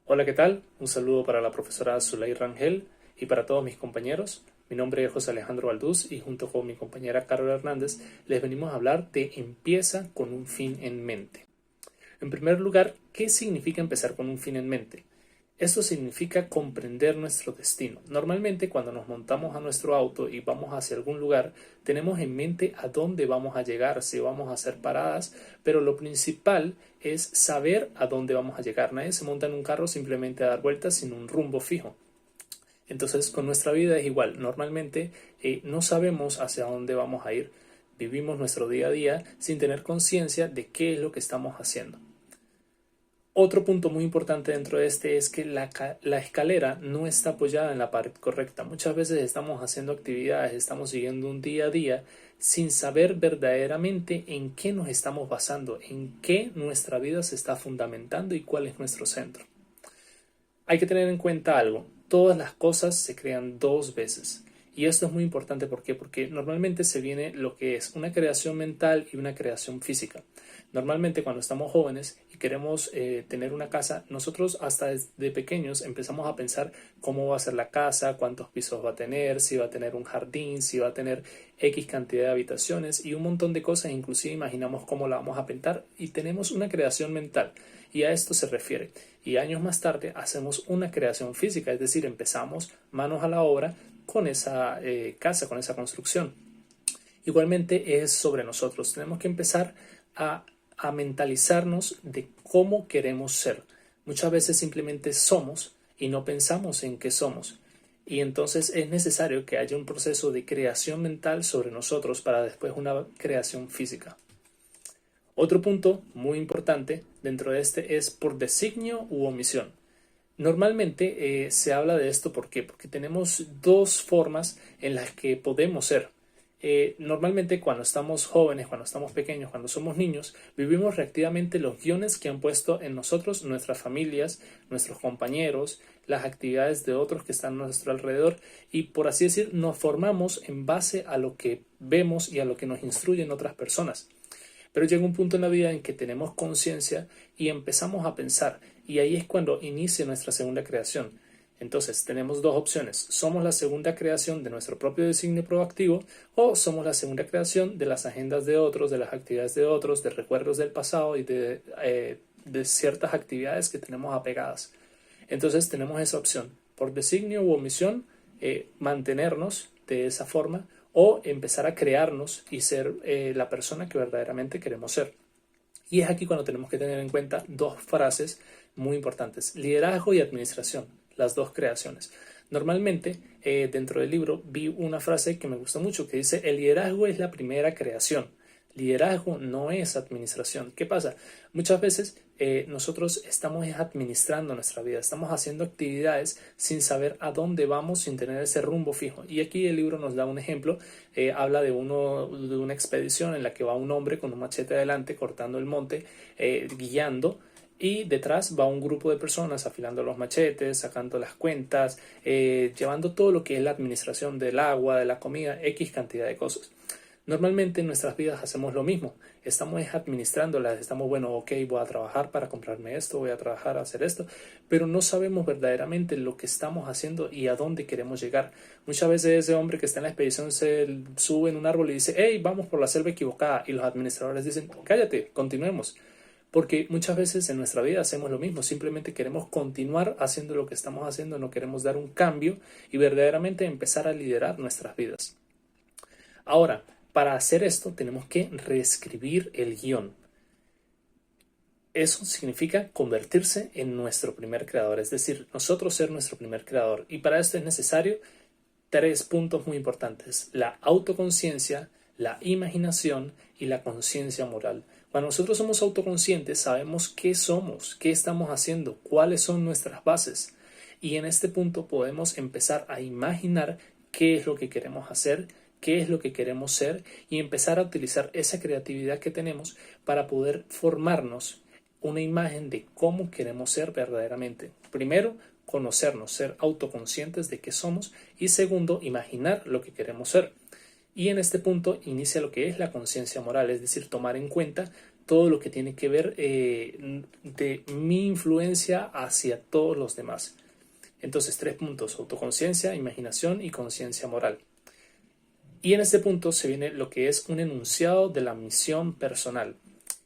Hola, ¿qué tal? Un saludo para la profesora Zulay Rangel y para todos mis compañeros. Mi nombre es José Alejandro Baldús y junto con mi compañera Carol Hernández les venimos a hablar de empieza con un fin en mente. En primer lugar, ¿qué significa empezar con un fin en mente? Esto significa comprender nuestro destino. Normalmente cuando nos montamos a nuestro auto y vamos hacia algún lugar, tenemos en mente a dónde vamos a llegar, si vamos a hacer paradas, pero lo principal es saber a dónde vamos a llegar. Nadie se monta en un carro simplemente a dar vueltas sin un rumbo fijo. Entonces con nuestra vida es igual. Normalmente no sabemos hacia dónde vamos a ir. Vivimos nuestro día a día sin tener conciencia de qué es lo que estamos haciendo. Otro punto muy importante dentro de este es que la escalera no está apoyada en la pared correcta. Muchas veces estamos haciendo actividades, estamos siguiendo un día a día sin saber verdaderamente en qué nos estamos basando, en qué nuestra vida se está fundamentando y cuál es nuestro centro. Hay que tener en cuenta algo, todas las cosas se crean dos veces. Y esto es muy importante, ¿por qué? Porque normalmente se viene lo que es una creación mental y una creación física. Normalmente cuando estamos jóvenes y queremos tener una casa, nosotros hasta desde pequeños empezamos a pensar cómo va a ser la casa, cuántos pisos va a tener, si va a tener un jardín, si va a tener X cantidad de habitaciones y un montón de cosas, inclusive imaginamos cómo la vamos a pintar y tenemos una creación mental y a esto se refiere. Y años más tarde hacemos una creación física, es decir, empezamos manos a la obra con esa casa, con esa construcción. Igualmente es sobre nosotros, tenemos que empezar a mentalizarnos de cómo queremos ser. Muchas veces simplemente somos y no pensamos en qué somos. Y entonces es necesario que haya un proceso de creación mental sobre nosotros para después una creación física. Otro punto muy importante dentro de este es por designio u omisión. Normalmente se habla de esto ¿por qué? Porque tenemos dos formas en las que podemos ser. Normalmente cuando estamos jóvenes, cuando estamos pequeños, cuando somos niños, vivimos reactivamente los guiones que han puesto en nosotros nuestras familias, nuestros compañeros, las actividades de otros que están a nuestro alrededor y por así decir nos formamos en base a lo que vemos y a lo que nos instruyen otras personas. Pero llega un punto en la vida en que tenemos conciencia y empezamos a pensar, y ahí es cuando inicia nuestra segunda creación. Entonces, tenemos dos opciones. Somos la segunda creación de nuestro propio designio proactivo o somos la segunda creación de las agendas de otros, de las actividades de otros, de recuerdos del pasado y de ciertas actividades que tenemos apegadas. Entonces, tenemos esa opción. Por designio u omisión, mantenernos de esa forma o empezar a crearnos y ser la persona que verdaderamente queremos ser. Y es aquí cuando tenemos que tener en cuenta dos frases muy importantes, liderazgo y administración, las dos creaciones. Normalmente dentro del libro vi una frase que me gustó mucho que dice, el liderazgo es la primera creación. Liderazgo no es administración. ¿Qué pasa? Muchas veces nosotros estamos administrando nuestra vida, estamos haciendo actividades sin saber a dónde vamos, sin tener ese rumbo fijo. Y aquí el libro nos da un ejemplo, habla de una expedición en la que va un hombre con un machete adelante cortando el monte, guiando. Y detrás va un grupo de personas afilando los machetes, sacando las cuentas, llevando todo lo que es la administración del agua, de la comida, X cantidad de cosas. Normalmente en nuestras vidas hacemos lo mismo, estamos administrándolas, estamos, bueno, ok, voy a trabajar para comprarme esto, voy a trabajar a hacer esto, pero no sabemos verdaderamente lo que estamos haciendo y a dónde queremos llegar. Muchas veces ese hombre que está en la expedición se sube en un árbol y dice, hey, vamos por la selva equivocada, y los administradores dicen, cállate, continuemos. Porque muchas veces en nuestra vida hacemos lo mismo, simplemente queremos continuar haciendo lo que estamos haciendo, no queremos dar un cambio y verdaderamente empezar a liderar nuestras vidas. Ahora, para hacer esto tenemos que reescribir el guión. Eso significa convertirse en nuestro primer creador, es decir, nosotros ser nuestro primer creador. Y para esto es necesario tres puntos muy importantes: la autoconciencia, la imaginación y la conciencia moral. Cuando nosotros somos autoconscientes, sabemos qué somos, qué estamos haciendo, cuáles son nuestras bases. Y en este punto podemos empezar a imaginar qué es lo que queremos hacer, qué es lo que queremos ser y empezar a utilizar esa creatividad que tenemos para poder formarnos una imagen de cómo queremos ser verdaderamente. Primero, conocernos, ser autoconscientes de qué somos y segundo, imaginar lo que queremos ser. Y en este punto inicia lo que es la conciencia moral, es decir, tomar en cuenta todo lo que tiene que ver de mi influencia hacia todos los demás. Entonces, 3 puntos: autoconciencia, imaginación y conciencia moral. Y en este punto se viene lo que es un enunciado de la misión personal.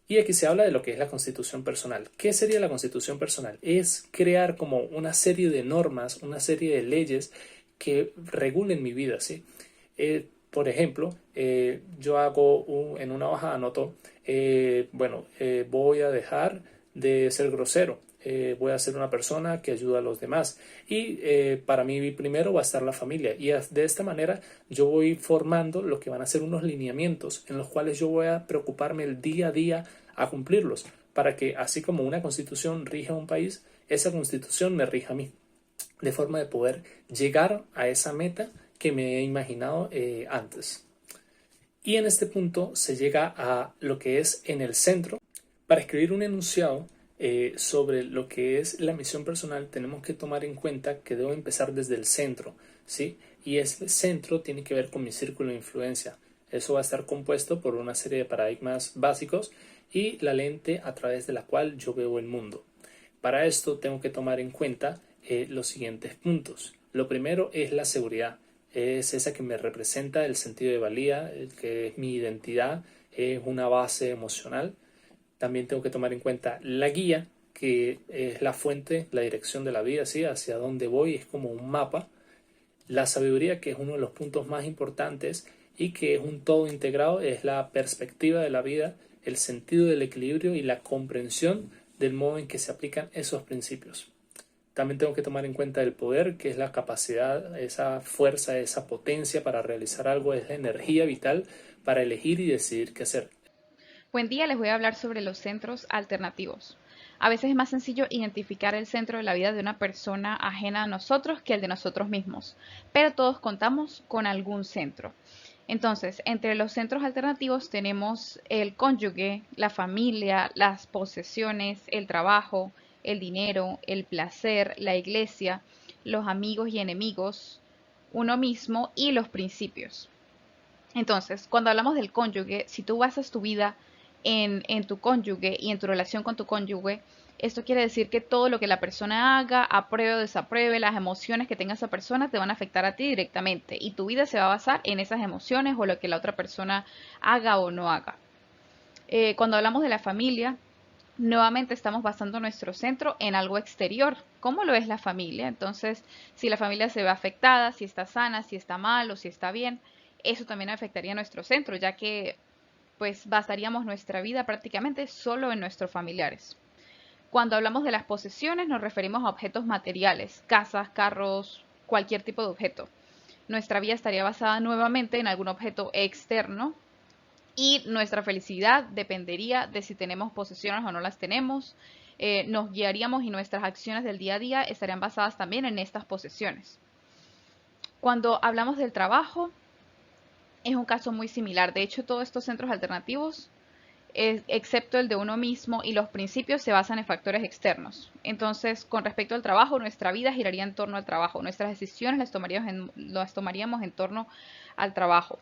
Y aquí se habla de lo que es la constitución personal. ¿Qué sería la constitución personal? Es crear como una serie de normas, una serie de leyes que regulen mi vida, ¿sí? Por ejemplo, yo hago en una hoja anoto, voy a dejar de ser grosero, voy a ser una persona que ayuda a los demás y para mí primero va a estar la familia y de esta manera yo voy formando lo que van a ser unos lineamientos en los cuales yo voy a preocuparme el día a día a cumplirlos para que así como una constitución rige a un país, esa constitución me rija a mí de forma de poder llegar a esa meta que me he imaginado antes. Y en este punto se llega a lo que es en el centro. Para escribir un enunciado sobre lo que es la misión personal, tenemos que tomar en cuenta que debo empezar desde el centro, ¿sí? Y ese centro tiene que ver con mi círculo de influencia. Eso va a estar compuesto por una serie de paradigmas básicos y la lente a través de la cual yo veo el mundo. Para esto tengo que tomar en cuenta los siguientes puntos. Lo primero es la seguridad. Es esa que me representa el sentido de valía, que es mi identidad, es una base emocional. También tengo que tomar en cuenta la guía, que es la fuente, la dirección de la vida, ¿sí? Hacia dónde voy, es como un mapa. La sabiduría, que es uno de los puntos más importantes y que es un todo integrado, es la perspectiva de la vida, el sentido del equilibrio y la comprensión del modo en que se aplican esos principios. También tengo que tomar en cuenta el poder, que es la capacidad, esa fuerza, esa potencia para realizar algo, es la energía vital para elegir y decidir qué hacer. Buen día, les voy a hablar sobre los centros alternativos. A veces es más sencillo identificar el centro de la vida de una persona ajena a nosotros que el de nosotros mismos, pero todos contamos con algún centro. Entonces, entre los centros alternativos tenemos el cónyuge, la familia, las posesiones, el trabajo, el dinero, el placer, la iglesia, los amigos y enemigos, uno mismo y los principios. Entonces, cuando hablamos del cónyuge, si tú basas tu vida en tu cónyuge y en tu relación con tu cónyuge, esto quiere decir que todo lo que la persona haga, apruebe o desapruebe, las emociones que tenga esa persona te van a afectar a ti directamente y tu vida se va a basar en esas emociones o lo que la otra persona haga o no haga. Cuando hablamos de la familia, nuevamente estamos basando nuestro centro en algo exterior, como lo es la familia. Entonces, si la familia se ve afectada, si está sana, si está mal o si está bien, eso también afectaría nuestro centro, ya que pues basaríamos nuestra vida prácticamente solo en nuestros familiares. Cuando hablamos de las posesiones nos referimos a objetos materiales, casas, carros, cualquier tipo de objeto. Nuestra vida estaría basada nuevamente en algún objeto externo y nuestra felicidad dependería de si tenemos posesiones o no las tenemos. Nos guiaríamos y nuestras acciones del día a día estarían basadas también en estas posesiones. Cuando hablamos del trabajo, es un caso muy similar. De hecho, todos estos centros alternativos, excepto el de uno mismo y los principios, se basan en factores externos. Entonces, con respecto al trabajo, nuestra vida giraría en torno al trabajo. Nuestras decisiones las tomaríamos en torno al trabajo.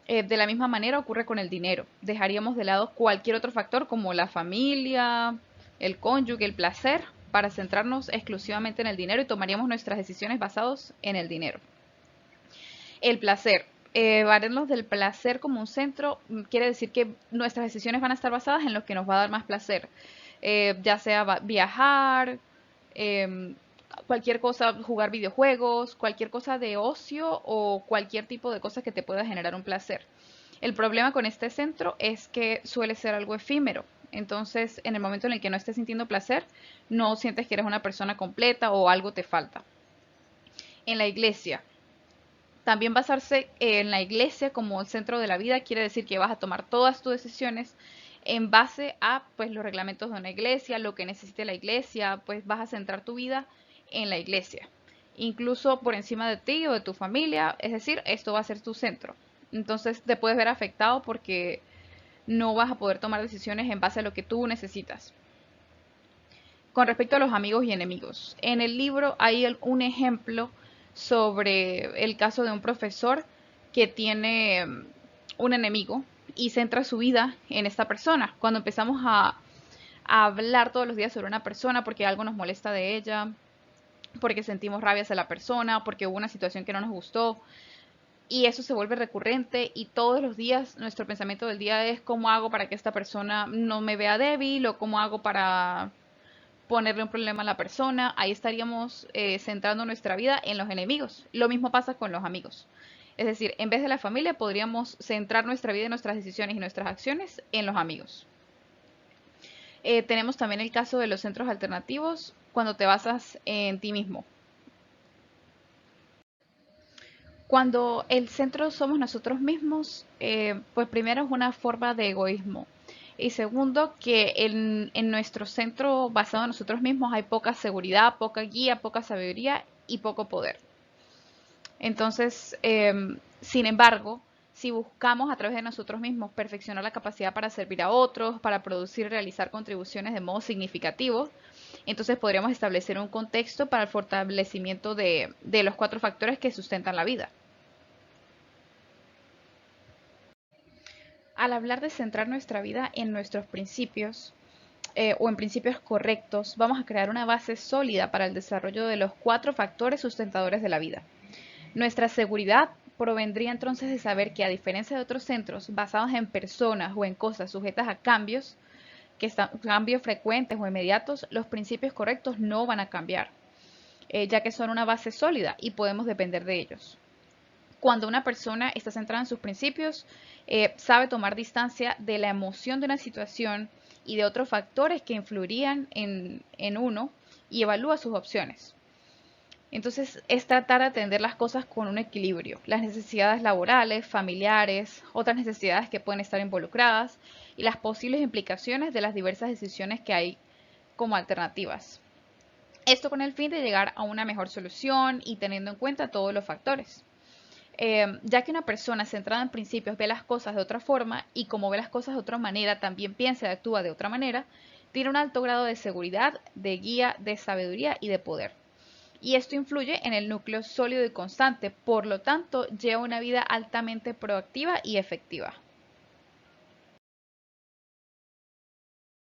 De la misma manera ocurre con el dinero. Dejaríamos de lado cualquier otro factor como la familia, el cónyuge, el placer, para centrarnos exclusivamente en el dinero y tomaríamos nuestras decisiones basadas en el dinero. El placer. Valernos del placer como un centro quiere decir que nuestras decisiones van a estar basadas en lo que nos va a dar más placer. Ya sea viajar, eh, cualquier cosa, jugar videojuegos, cualquier cosa de ocio o cualquier tipo de cosa que te pueda generar un placer. El problema con este centro es que suele ser algo efímero. Entonces, en el momento en el que no estés sintiendo placer, no sientes que eres una persona completa o algo te falta. En la iglesia. También basarse en la iglesia como el centro de la vida quiere decir que vas a tomar todas tus decisiones en base a pues los reglamentos de una iglesia, lo que necesite la iglesia, pues vas a centrar tu vida en la iglesia, incluso por encima de ti o de tu familia, es decir, esto va a ser tu centro. Entonces te puedes ver afectado porque no vas a poder tomar decisiones en base a lo que tú necesitas. Con respecto a los amigos y enemigos, en el libro hay un ejemplo sobre el caso de un profesor que tiene un enemigo y centra su vida en esta persona. Cuando empezamos a hablar todos los días sobre una persona porque algo nos molesta de ella, porque sentimos rabia hacia la persona, porque hubo una situación que no nos gustó, y eso se vuelve recurrente y todos los días nuestro pensamiento del día es cómo hago para que esta persona no me vea débil o cómo hago para ponerle un problema a la persona. Ahí estaríamos centrando nuestra vida en los enemigos. Lo mismo pasa con los amigos. Es decir, en vez de la familia podríamos centrar nuestra vida, nuestras decisiones y nuestras acciones en los amigos. Tenemos también el caso de los centros alternativos cuando te basas en ti mismo. Cuando el centro somos nosotros mismos, pues primero es una forma de egoísmo. Y segundo, que en nuestro centro basado en nosotros mismos hay poca seguridad, poca guía, poca sabiduría y poco poder. Entonces, sin embargo, si buscamos a través de nosotros mismos perfeccionar la capacidad para servir a otros, para producir y realizar contribuciones de modo significativo, entonces podríamos establecer un contexto para el fortalecimiento de los 4 factores que sustentan la vida. Al hablar de centrar nuestra vida en nuestros principios o en principios correctos, vamos a crear una base sólida para el desarrollo de los 4 factores sustentadores de la vida. Nuestra seguridad provendría entonces de saber que, a diferencia de otros centros basados en personas o en cosas sujetas a cambios, cambios frecuentes o inmediatos, los principios correctos no van a cambiar, ya que son una base sólida y podemos depender de ellos. Cuando una persona está centrada en sus principios, sabe tomar distancia de la emoción de una situación y de otros factores que influirían en uno y evalúa sus opciones. Entonces es tratar de atender las cosas con un equilibrio, las necesidades laborales, familiares, otras necesidades que pueden estar involucradas y las posibles implicaciones de las diversas decisiones que hay como alternativas. Esto con el fin de llegar a una mejor solución y teniendo en cuenta todos los factores. Ya que una persona centrada en principios ve las cosas de otra forma y como ve las cosas de otra manera, también piensa y actúa de otra manera, tiene un alto grado de seguridad, de guía, de sabiduría y de poder. Y esto influye en el núcleo sólido y constante, por lo tanto lleva una vida altamente proactiva y efectiva.